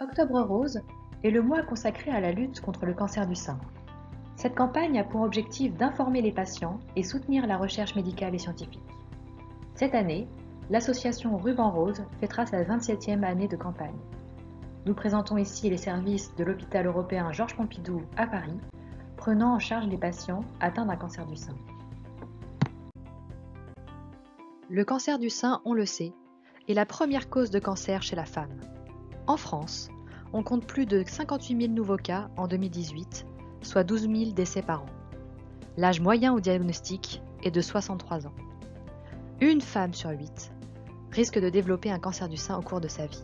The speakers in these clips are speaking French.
Octobre Rose est le mois consacré à la lutte contre le cancer du sein. Cette campagne a pour objectif d'informer les patients et soutenir la recherche médicale et scientifique. Cette année, l'association Ruban Rose fêtera sa 27e année de campagne. Nous présentons ici les services de l'hôpital européen Georges Pompidou à Paris, prenant en charge les patients atteints d'un cancer du sein. Le cancer du sein, on le sait, est la première cause de cancer chez la femme. En France, on compte plus de 58 000 nouveaux cas en 2018, soit 12 000 décès par an. L'âge moyen au diagnostic est de 63 ans. Une femme sur 8 risque de développer un cancer du sein au cours de sa vie.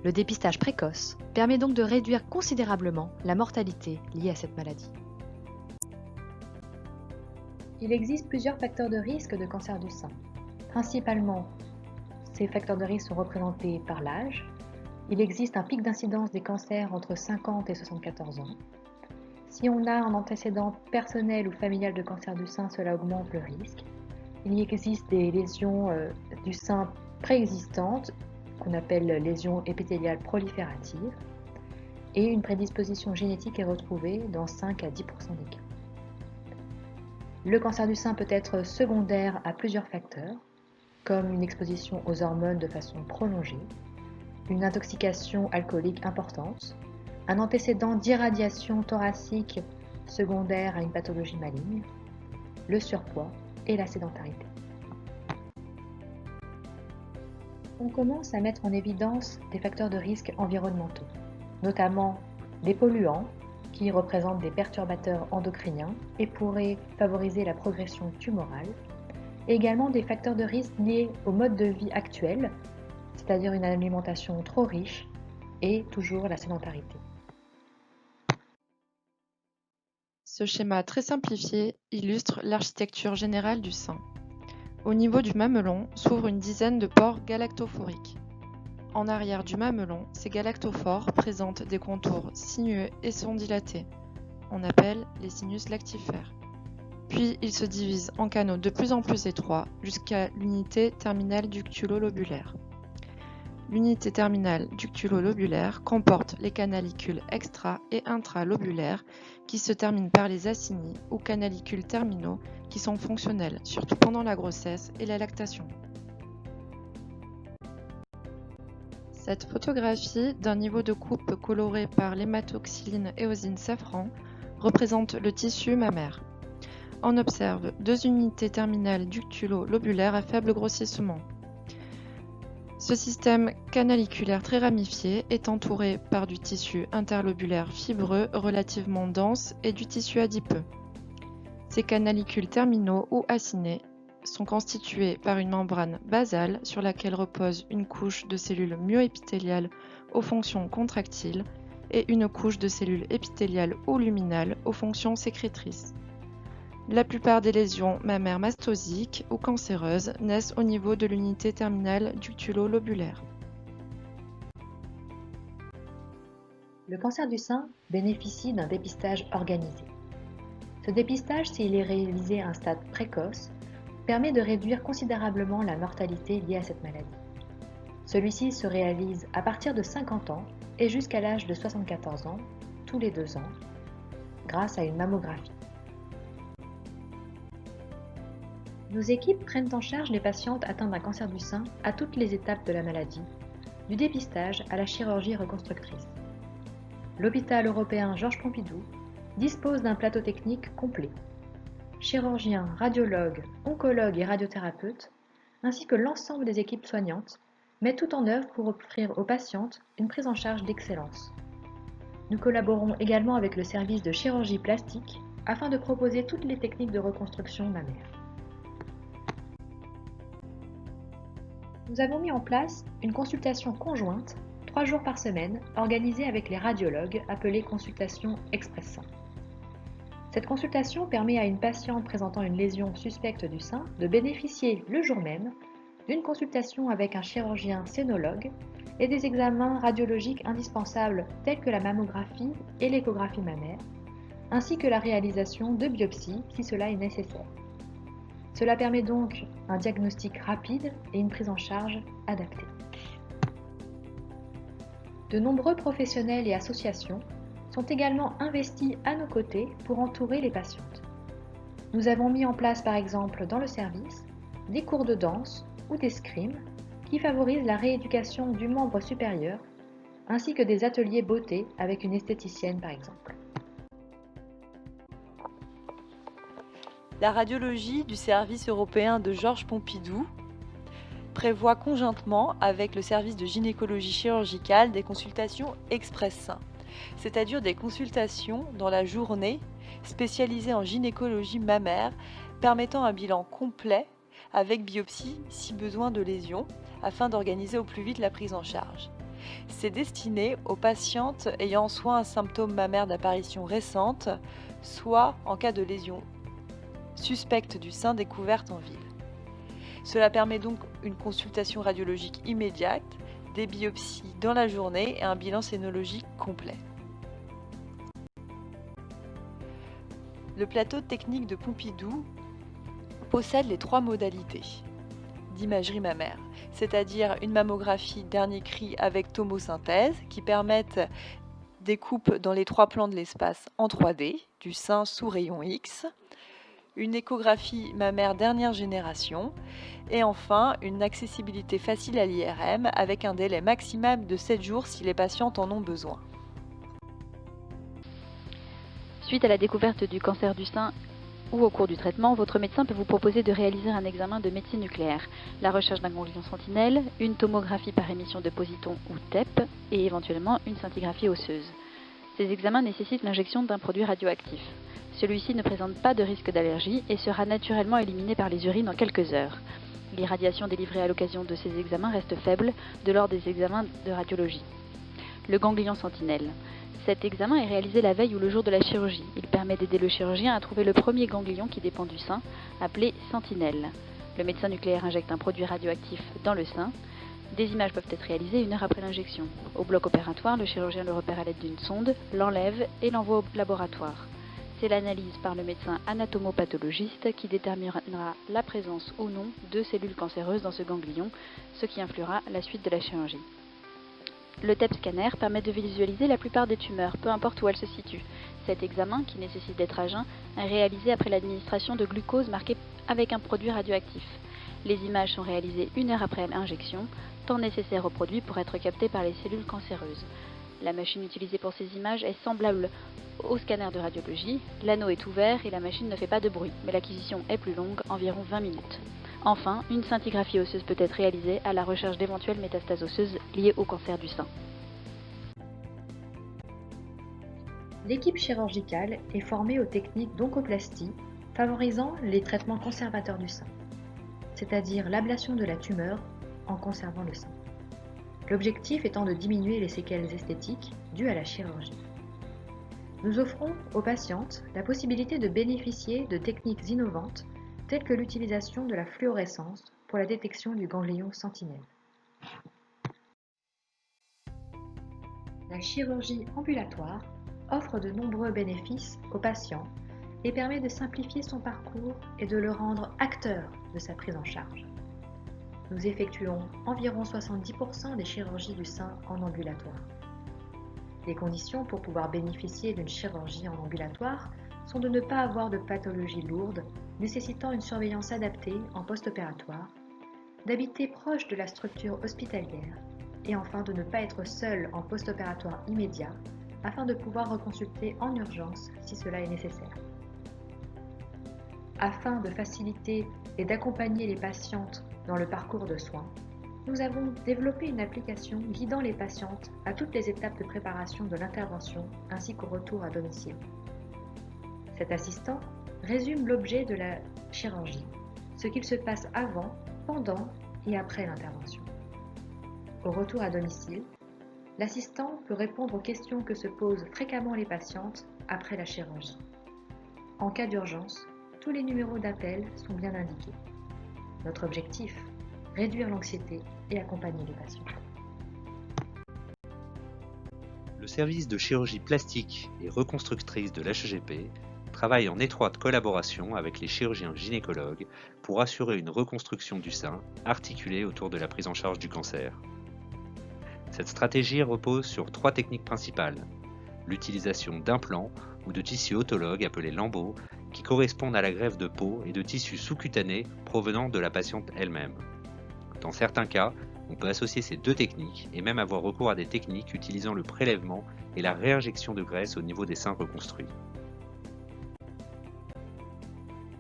Le dépistage précoce permet donc de réduire considérablement la mortalité liée à cette maladie. Il existe plusieurs facteurs de risque de cancer du sein. Principalement, ces facteurs de risque sont représentés par l'âge. Il existe un pic d'incidence des cancers entre 50 et 74 ans. Si on a un antécédent personnel ou familial de cancer du sein, cela augmente le risque. Il existe des lésions du sein préexistantes, qu'on appelle lésions épithéliales prolifératives, et une prédisposition génétique est retrouvée dans 5 à 10% des cas. Le cancer du sein peut être secondaire à plusieurs facteurs, comme une exposition aux hormones de façon prolongée, une intoxication alcoolique importante, un antécédent d'irradiation thoracique secondaire à une pathologie maligne, le surpoids et la sédentarité. On commence à mettre en évidence des facteurs de risque environnementaux, notamment les polluants qui représentent des perturbateurs endocriniens et pourraient favoriser la progression tumorale, et également des facteurs de risque liés au mode de vie actuel, c'est-à-dire une alimentation trop riche et toujours la sédentarité. Ce schéma très simplifié illustre l'architecture générale du sein. Au niveau du mamelon s'ouvrent une dizaine de pores galactophoriques. En arrière du mamelon, ces galactophores présentent des contours sinueux et sont dilatés. On appelle les sinus lactifères. Puis ils se divisent en canaux de plus en plus étroits jusqu'à l'unité terminale ductulo-lobulaire. L'unité terminale ductulo-lobulaire comporte les canalicules extra- et intralobulaires qui se terminent par les acinis ou canalicules terminaux qui sont fonctionnels, surtout pendant la grossesse et la lactation. Cette photographie d'un niveau de coupe coloré par l'hématoxyline éosine safran représente le tissu mammaire. On observe deux unités terminales ductulo-lobulaires à faible grossissement. Ce système canaliculaire très ramifié est entouré par du tissu interlobulaire fibreux relativement dense et du tissu adipeux. Ces canalicules terminaux ou acinés sont constitués par une membrane basale sur laquelle repose une couche de cellules myoépithéliales aux fonctions contractiles et une couche de cellules épithéliales ou luminales aux fonctions sécrétrices. La plupart des lésions mammaires mastosiques ou cancéreuses naissent au niveau de l'unité terminale ductulo-lobulaire. Le cancer du sein bénéficie d'un dépistage organisé. Ce dépistage, s'il est réalisé à un stade précoce, permet de réduire considérablement la mortalité liée à cette maladie. Celui-ci se réalise à partir de 50 ans et jusqu'à l'âge de 74 ans, tous les 2 ans, grâce à une mammographie. Nos équipes prennent en charge les patientes atteintes d'un cancer du sein à toutes les étapes de la maladie, du dépistage à la chirurgie reconstructrice. L'hôpital européen Georges Pompidou dispose d'un plateau technique complet. Chirurgiens, radiologues, oncologues et radiothérapeutes, ainsi que l'ensemble des équipes soignantes, mettent tout en œuvre pour offrir aux patientes une prise en charge d'excellence. Nous collaborons également avec le service de chirurgie plastique afin de proposer toutes les techniques de reconstruction mammaire. Nous avons mis en place une consultation conjointe, 3 jours par semaine, organisée avec les radiologues, appelée consultation express-sein. Cette consultation permet à une patiente présentant une lésion suspecte du sein de bénéficier le jour même d'une consultation avec un chirurgien sénologue et des examens radiologiques indispensables tels que la mammographie et l'échographie mammaire, ainsi que la réalisation de biopsies si cela est nécessaire. Cela permet donc un diagnostic rapide et une prise en charge adaptée. De nombreux professionnels et associations sont également investis à nos côtés pour entourer les patientes. Nous avons mis en place par exemple dans le service des cours de danse ou d'escrime qui favorisent la rééducation du membre supérieur, ainsi que des ateliers beauté avec une esthéticienne par exemple. La radiologie du service européen de Georges Pompidou prévoit conjointement avec le service de gynécologie chirurgicale des consultations express-sein, c'est-à-dire des consultations dans la journée spécialisées en gynécologie mammaire permettant un bilan complet avec biopsie si besoin de lésions afin d'organiser au plus vite la prise en charge. C'est destiné aux patientes ayant soit un symptôme mammaire d'apparition récente, soit en cas de lésion suspecte du sein découverte en ville. Cela permet donc une consultation radiologique immédiate, des biopsies dans la journée et un bilan sénologique complet. Le plateau technique de Pompidou possède les 3 modalités d'imagerie mammaire, c'est-à-dire une mammographie dernier cri avec tomosynthèse qui permettent des coupes dans les 3 plans de l'espace en 3D, du sein sous rayon X, une échographie mammaire dernière génération et enfin une accessibilité facile à l'IRM avec un délai maximal de 7 jours si les patientes en ont besoin. Suite à la découverte du cancer du sein ou au cours du traitement, votre médecin peut vous proposer de réaliser un examen de médecine nucléaire, la recherche d'un ganglion sentinelle, une tomographie par émission de positons ou TEP et éventuellement une scintigraphie osseuse. Ces examens nécessitent l'injection d'un produit radioactif. Celui-ci ne présente pas de risque d'allergie et sera naturellement éliminé par les urines en quelques heures. L'irradiation délivrée à l'occasion de ces examens reste faible de l'ordre des examens de radiologie. Le ganglion sentinelle. Cet examen est réalisé la veille ou le jour de la chirurgie. Il permet d'aider le chirurgien à trouver le premier ganglion qui dépend du sein, appelé sentinelle. Le médecin nucléaire injecte un produit radioactif dans le sein. Des images peuvent être réalisées 1 heure après l'injection. Au bloc opératoire, le chirurgien le repère à l'aide d'une sonde, l'enlève et l'envoie au laboratoire. C'est l'analyse par le médecin anatomopathologiste qui déterminera la présence ou non de cellules cancéreuses dans ce ganglion, ce qui influera la suite de la chirurgie. Le TEP scanner permet de visualiser la plupart des tumeurs, peu importe où elles se situent. Cet examen, qui nécessite d'être à jeun, est réalisé après l'administration de glucose marqué avec un produit radioactif. Les images sont réalisées 1 heure après l'injection, temps nécessaire au produit pour être capté par les cellules cancéreuses. La machine utilisée pour ces images est semblable au scanner de radiologie. L'anneau est ouvert et la machine ne fait pas de bruit, mais l'acquisition est plus longue, environ 20 minutes. Enfin, une scintigraphie osseuse peut être réalisée à la recherche d'éventuelles métastases osseuses liées au cancer du sein. L'équipe chirurgicale est formée aux techniques d'oncoplastie favorisant les traitements conservateurs du sein, c'est-à-dire l'ablation de la tumeur en conservant le sein. L'objectif étant de diminuer les séquelles esthétiques dues à la chirurgie. Nous offrons aux patientes la possibilité de bénéficier de techniques innovantes telles que l'utilisation de la fluorescence pour la détection du ganglion sentinelle. La chirurgie ambulatoire offre de nombreux bénéfices aux patients et permet de simplifier son parcours et de le rendre acteur de sa prise en charge. Nous effectuons environ 70% des chirurgies du sein en ambulatoire. Les conditions pour pouvoir bénéficier d'une chirurgie en ambulatoire sont de ne pas avoir de pathologie lourde nécessitant une surveillance adaptée en post-opératoire, d'habiter proche de la structure hospitalière et enfin de ne pas être seul en post-opératoire immédiat afin de pouvoir reconsulter en urgence si cela est nécessaire. Afin de faciliter et d'accompagner les patientes dans le parcours de soins, nous avons développé une application guidant les patientes à toutes les étapes de préparation de l'intervention ainsi qu'au retour à domicile. Cet assistant résume l'objet de la chirurgie, ce qu'il se passe avant, pendant et après l'intervention. Au retour à domicile, l'assistant peut répondre aux questions que se posent fréquemment les patientes après la chirurgie. En cas d'urgence, tous les numéros d'appel sont bien indiqués. Notre objectif, réduire l'anxiété et accompagner les patients. Le service de chirurgie plastique et reconstructrice de l'HGP travaille en étroite collaboration avec les chirurgiens gynécologues pour assurer une reconstruction du sein articulée autour de la prise en charge du cancer. Cette stratégie repose sur 3 techniques principales. L'utilisation d'implants ou de tissus autologues appelés lambeaux qui correspondent à la greffe de peau et de tissus sous-cutanés provenant de la patiente elle-même. Dans certains cas, on peut associer ces 2 techniques et même avoir recours à des techniques utilisant le prélèvement et la réinjection de graisse au niveau des seins reconstruits.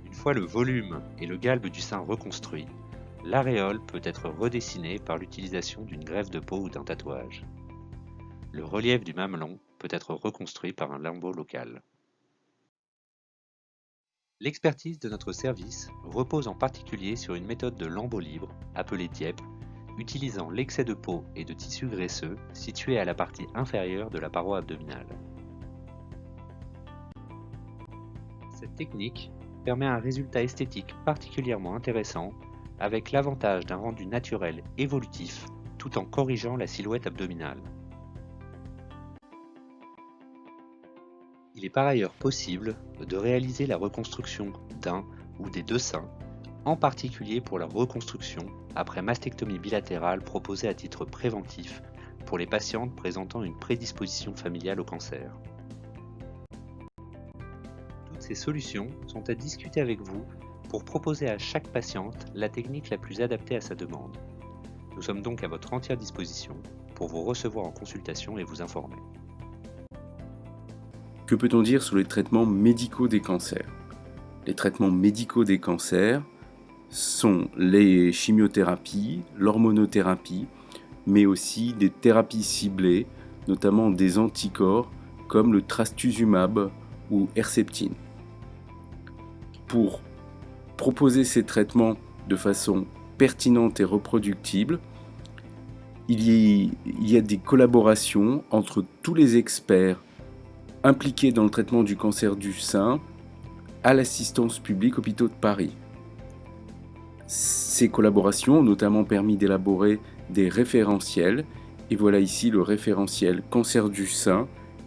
Une fois le volume et le galbe du sein reconstruits, l'aréole peut être redessinée par l'utilisation d'une greffe de peau ou d'un tatouage. Le relief du mamelon peut être reconstruit par un lambeau local. L'expertise de notre service repose en particulier sur une méthode de lambeau libre, appelée DIEP, utilisant l'excès de peau et de tissu graisseux situé à la partie inférieure de la paroi abdominale. Cette technique permet un résultat esthétique particulièrement intéressant avec l'avantage d'un rendu naturel évolutif tout en corrigeant la silhouette abdominale. Il est par ailleurs possible de réaliser la reconstruction d'un ou des 2 seins, en particulier pour la reconstruction après mastectomie bilatérale proposée à titre préventif pour les patientes présentant une prédisposition familiale au cancer. Toutes ces solutions sont à discuter avec vous pour proposer à chaque patiente la technique la plus adaptée à sa demande. Nous sommes donc à votre entière disposition pour vous recevoir en consultation et vous informer. Que peut-on dire sur les traitements médicaux des cancers? Les traitements médicaux des cancers sont les chimiothérapies, l'hormonothérapie, mais aussi des thérapies ciblées, notamment des anticorps comme le trastuzumab ou Herceptine. Pour proposer ces traitements de façon pertinente et reproductible, il y a des collaborations entre tous les experts impliqués dans le traitement du cancer du sein à l'assistance publique Hôpitaux de Paris. Ces collaborations ont notamment permis d'élaborer des référentiels, et voilà ici le référentiel cancer du sein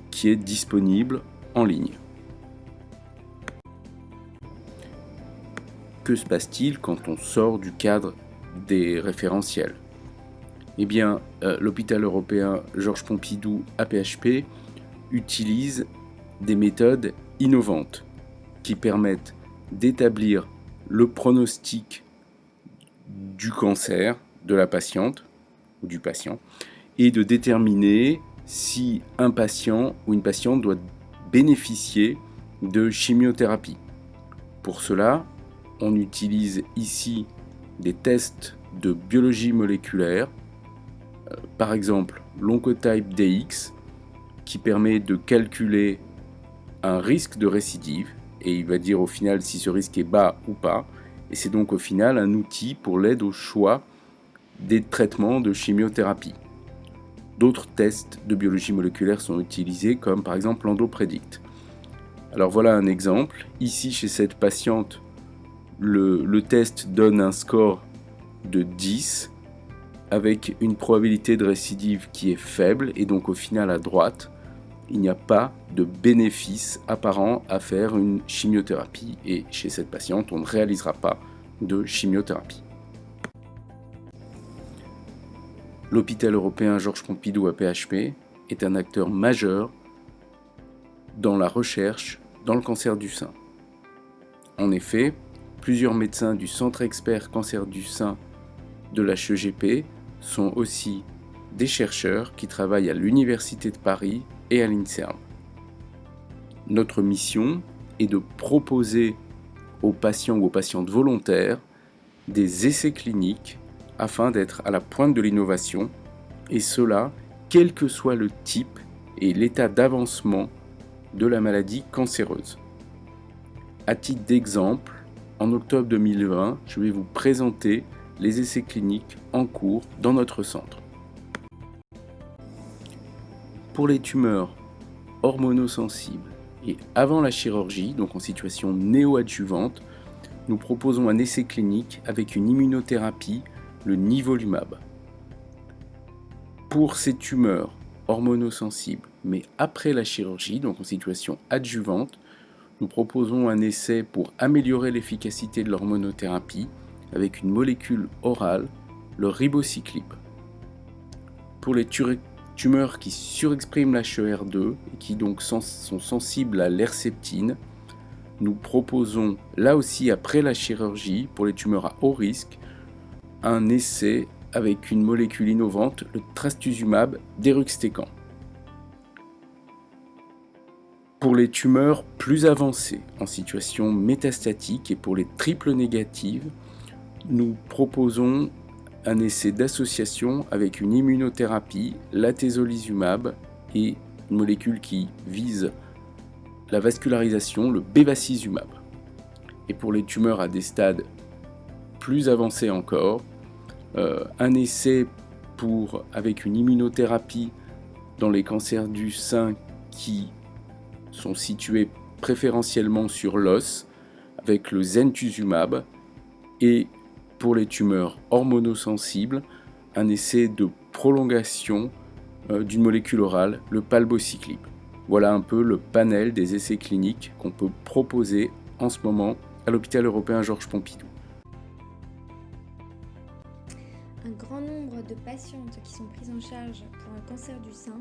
qui est disponible en ligne. Que se passe-t-il quand on sort du cadre des référentiels? Eh bien, l'hôpital européen Georges Pompidou AP-HP utilise des méthodes innovantes qui permettent d'établir le pronostic du cancer de la patiente ou du patient et de déterminer si un patient ou une patiente doit bénéficier de chimiothérapie. Pour cela, on utilise ici des tests de biologie moléculaire, par exemple l'Oncotype DX, qui permet de calculer un risque de récidive, et il va dire au final si ce risque est bas ou pas, et c'est donc au final un outil pour l'aide au choix des traitements de chimiothérapie. D'autres tests de biologie moléculaire sont utilisés, comme par exemple l'EndoPredict. Alors voilà un exemple. Ici, chez cette patiente, le test donne un score de 10, avec une probabilité de récidive qui est faible, et donc au final à droite, il n'y a pas de bénéfice apparent à faire une chimiothérapie, et chez cette patiente, on ne réalisera pas de chimiothérapie. L'hôpital européen Georges Pompidou AP-HP est un acteur majeur dans la recherche dans le cancer du sein. En effet, plusieurs médecins du Centre expert cancer du sein de l'HEGP sont aussi des chercheurs qui travaillent à l'Université de Paris et à l'INSERM. Notre mission est de proposer aux patients ou aux patientes volontaires des essais cliniques afin d'être à la pointe de l'innovation, et cela quel que soit le type et l'état d'avancement de la maladie cancéreuse. À titre d'exemple, en octobre 2020, je vais vous présenter les essais cliniques en cours dans notre centre. Pour les tumeurs hormonosensibles et avant la chirurgie, donc en situation néoadjuvante, nous proposons un essai clinique avec une immunothérapie, le nivolumab. Pour ces tumeurs hormonosensibles, mais après la chirurgie, donc en situation adjuvante, nous proposons un essai pour améliorer l'efficacité de l'hormonothérapie avec une molécule orale, le ribociclib. pour les tumeurs qui surexpriment l'HER2 et qui donc sont sensibles à l'herceptine, nous proposons là aussi après la chirurgie, pour les tumeurs à haut risque, un essai avec une molécule innovante, le trastuzumab deruxtecan. Pour les tumeurs plus avancées, en situation métastatique et pour les triples négatives, nous proposons un essai d'association avec une immunothérapie, l'atezolizumab et une molécule qui vise la vascularisation, le bevacizumab. Et pour les tumeurs à des stades plus avancés encore, un essai avec une immunothérapie dans les cancers du sein qui sont situés préférentiellement sur l'os avec le zentuximab, et pour les tumeurs hormonosensibles, un essai de prolongation d'une molécule orale, le palbociclib. Voilà un peu le panel des essais cliniques qu'on peut proposer en ce moment à l'hôpital européen Georges Pompidou. Un grand nombre de patientes qui sont prises en charge pour un cancer du sein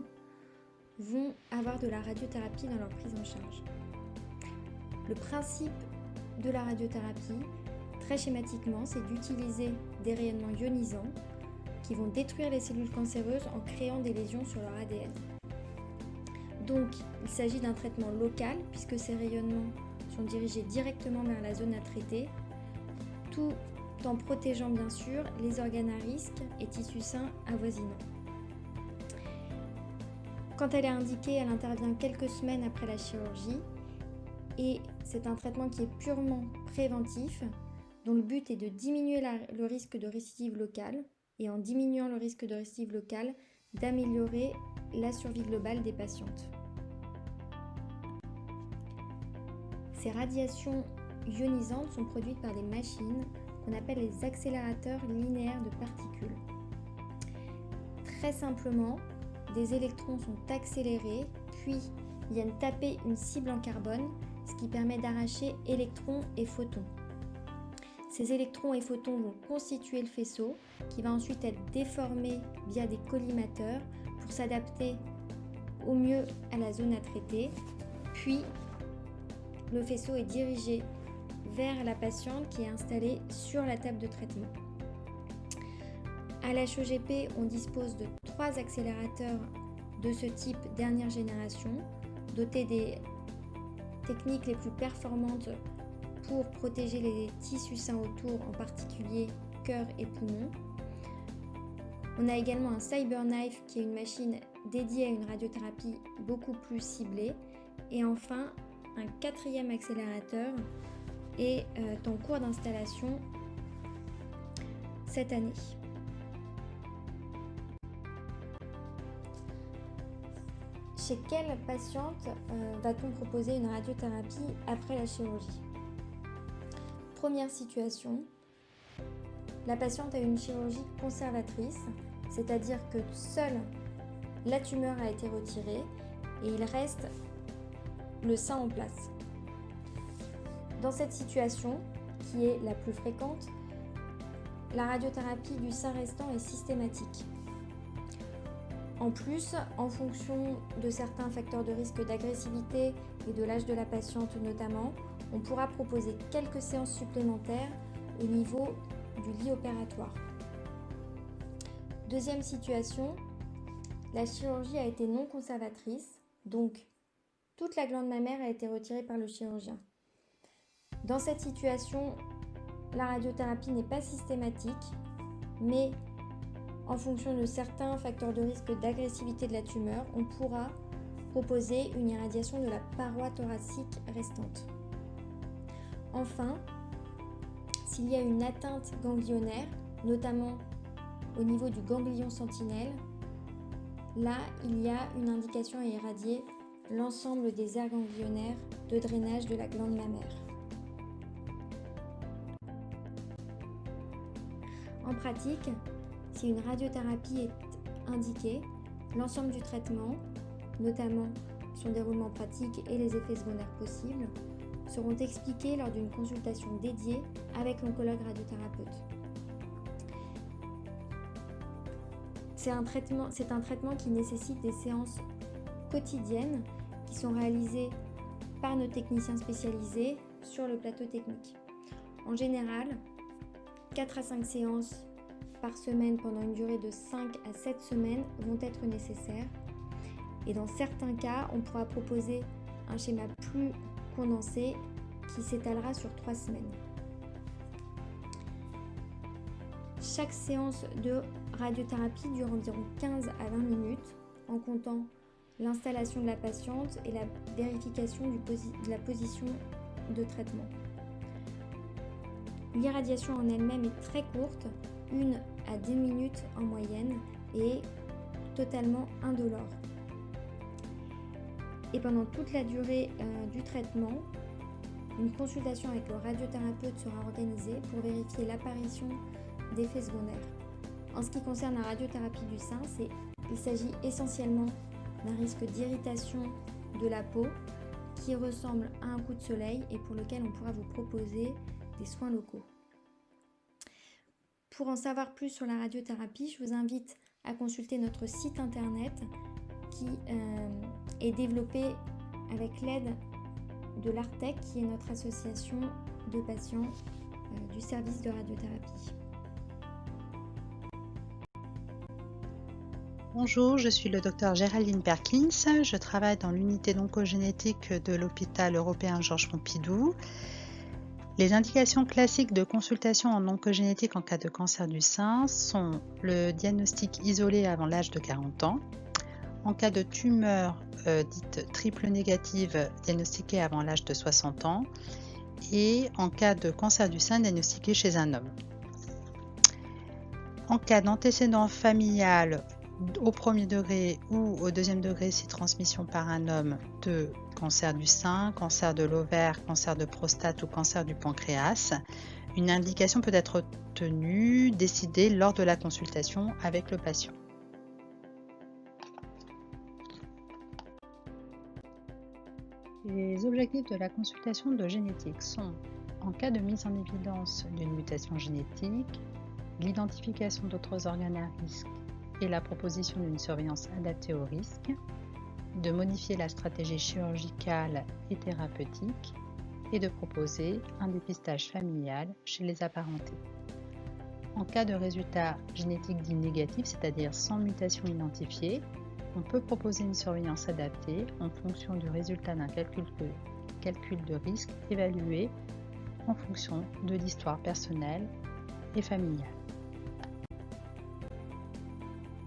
vont avoir de la radiothérapie dans leur prise en charge. Le principe de la radiothérapie, très schématiquement, c'est d'utiliser des rayonnements ionisants qui vont détruire les cellules cancéreuses en créant des lésions sur leur ADN. Donc, il s'agit d'un traitement local puisque ces rayonnements sont dirigés directement vers la zone à traiter, tout en protégeant bien sûr les organes à risque et tissus sains avoisinants. Quand elle est indiquée, elle intervient quelques semaines après la chirurgie et c'est un traitement qui est purement préventif, dont le but est de diminuer le risque de récidive locale et en diminuant le risque de récidive locale, d'améliorer la survie globale des patientes. Ces radiations ionisantes sont produites par des machines qu'on appelle les accélérateurs linéaires de particules. Très simplement, des électrons sont accélérés, puis viennent taper une cible en carbone, ce qui permet d'arracher électrons et photons. Ces électrons et photons vont constituer le faisceau, qui va ensuite être déformé via des collimateurs pour s'adapter au mieux à la zone à traiter, puis le faisceau est dirigé vers la patiente qui est installée sur la table de traitement. À l'HEGP, on dispose de 3 accélérateurs de ce type dernière génération, dotés des techniques les plus performantes pour protéger les tissus sains autour, en particulier cœur et poumons. On a également un CyberKnife qui est une machine dédiée à une radiothérapie beaucoup plus ciblée. Et enfin, un 4e accélérateur est en cours d'installation cette année. Chez quelle patiente va-t-on proposer une radiothérapie après la chirurgie ? Première situation, la patiente a une chirurgie conservatrice, c'est-à-dire que seule la tumeur a été retirée et il reste le sein en place. Dans cette situation, qui est la plus fréquente, la radiothérapie du sein restant est systématique. En plus, en fonction de certains facteurs de risque d'agressivité et de l'âge de la patiente notamment, on pourra proposer quelques séances supplémentaires au niveau du lit opératoire. Deuxième situation, la chirurgie a été non conservatrice, donc toute la glande mammaire a été retirée par le chirurgien. Dans cette situation, la radiothérapie n'est pas systématique, mais en fonction de certains facteurs de risque d'agressivité de la tumeur, on pourra proposer une irradiation de la paroi thoracique restante. Enfin, s'il y a une atteinte ganglionnaire, notamment au niveau du ganglion sentinelle, là, il y a une indication à irradier l'ensemble des aires ganglionnaires de drainage de la glande mammaire. En pratique, si une radiothérapie est indiquée, l'ensemble du traitement, notamment son déroulement pratique et les effets secondaires possibles, seront expliqués lors d'une consultation dédiée avec l'oncologue radiothérapeute. c'est un traitement qui nécessite des séances quotidiennes qui sont réalisées par nos techniciens spécialisés sur le plateau technique. En général, 4 à 5 séances par semaine pendant une durée de 5 à 7 semaines vont être nécessaires. Et dans certains cas, on pourra proposer un schéma plus condensé qui s'étalera sur 3 semaines. Chaque séance de radiothérapie dure environ 15 à 20 minutes en comptant l'installation de la patiente et la vérification de la position de traitement. L'irradiation en elle-même est très courte, 1 à 2 minutes en moyenne, et totalement indolore. Et pendant toute la durée du traitement, une consultation avec le radiothérapeute sera organisée pour vérifier l'apparition d'effets secondaires. En ce qui concerne la radiothérapie du sein, il s'agit essentiellement d'un risque d'irritation de la peau qui ressemble à un coup de soleil et pour lequel on pourra vous proposer des soins locaux. Pour en savoir plus sur la radiothérapie, je vous invite à consulter notre site internet qui est développé avec l'aide de l'ARTEC, qui est notre association de patients du service de radiothérapie. Bonjour, je suis le docteur Géraldine Perkins. Je travaille dans l'unité d'oncogénétique de l'hôpital européen Georges Pompidou. Les indications classiques de consultation en oncogénétique en cas de cancer du sein sont le diagnostic isolé avant l'âge de 40 ans, en cas de tumeur dite triple négative diagnostiquée avant l'âge de 60 ans et en cas de cancer du sein diagnostiqué chez un homme. En cas d'antécédent familial au premier degré ou au deuxième degré si transmission par un homme de cancer du sein, cancer de l'ovaire, cancer de prostate ou cancer du pancréas, une indication peut être obtenue, décidée lors de la consultation avec le patient. Les objectifs de la consultation de génétique sont, en cas de mise en évidence d'une mutation génétique, l'identification d'autres organes à risque et la proposition d'une surveillance adaptée au risque, de modifier la stratégie chirurgicale et thérapeutique et de proposer un dépistage familial chez les apparentés. En cas de résultat génétique dit négatif, c'est-à-dire sans mutation identifiée, on peut proposer une surveillance adaptée en fonction du résultat d'un calcul de risque évalué en fonction de l'histoire personnelle et familiale.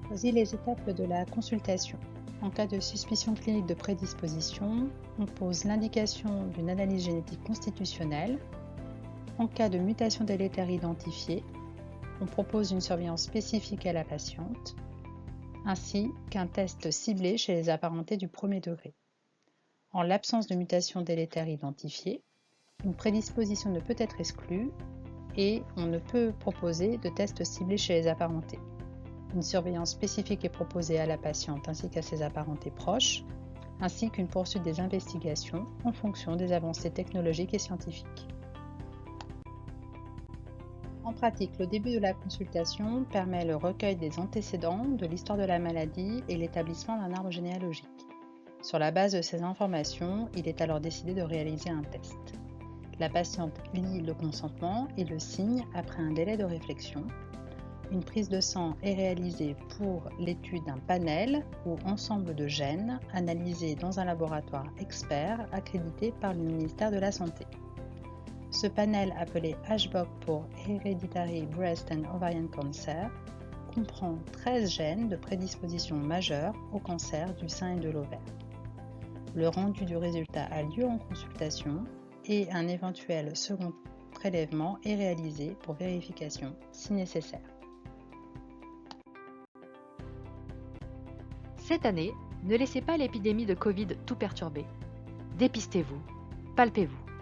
Voici les étapes de la consultation. En cas de suspicion clinique de prédisposition, on pose l'indication d'une analyse génétique constitutionnelle. En cas de mutation délétère identifiée, on propose une surveillance spécifique à la patiente, ainsi qu'un test ciblé chez les apparentés du premier degré. En l'absence de mutation délétère identifiée, une prédisposition ne peut être exclue et on ne peut proposer de test ciblé chez les apparentés. Une surveillance spécifique est proposée à la patiente ainsi qu'à ses apparentés proches, ainsi qu'une poursuite des investigations en fonction des avancées technologiques et scientifiques. En pratique, le début de la consultation permet le recueil des antécédents, de l'histoire de la maladie et l'établissement d'un arbre généalogique. Sur la base de ces informations, il est alors décidé de réaliser un test. La patiente lit le consentement et le signe après un délai de réflexion. Une prise de sang est réalisée pour l'étude d'un panel ou ensemble de gènes analysés dans un laboratoire expert accrédité par le ministère de la Santé. Ce panel, appelé HBOC pour Hereditary Breast and Ovarian Cancer, comprend 13 gènes de prédisposition majeure au cancer du sein et de l'ovaire. Le rendu du résultat a lieu en consultation et un éventuel second prélèvement est réalisé pour vérification si nécessaire. Cette année, ne laissez pas l'épidémie de Covid tout perturber. Dépistez-vous, palpez-vous.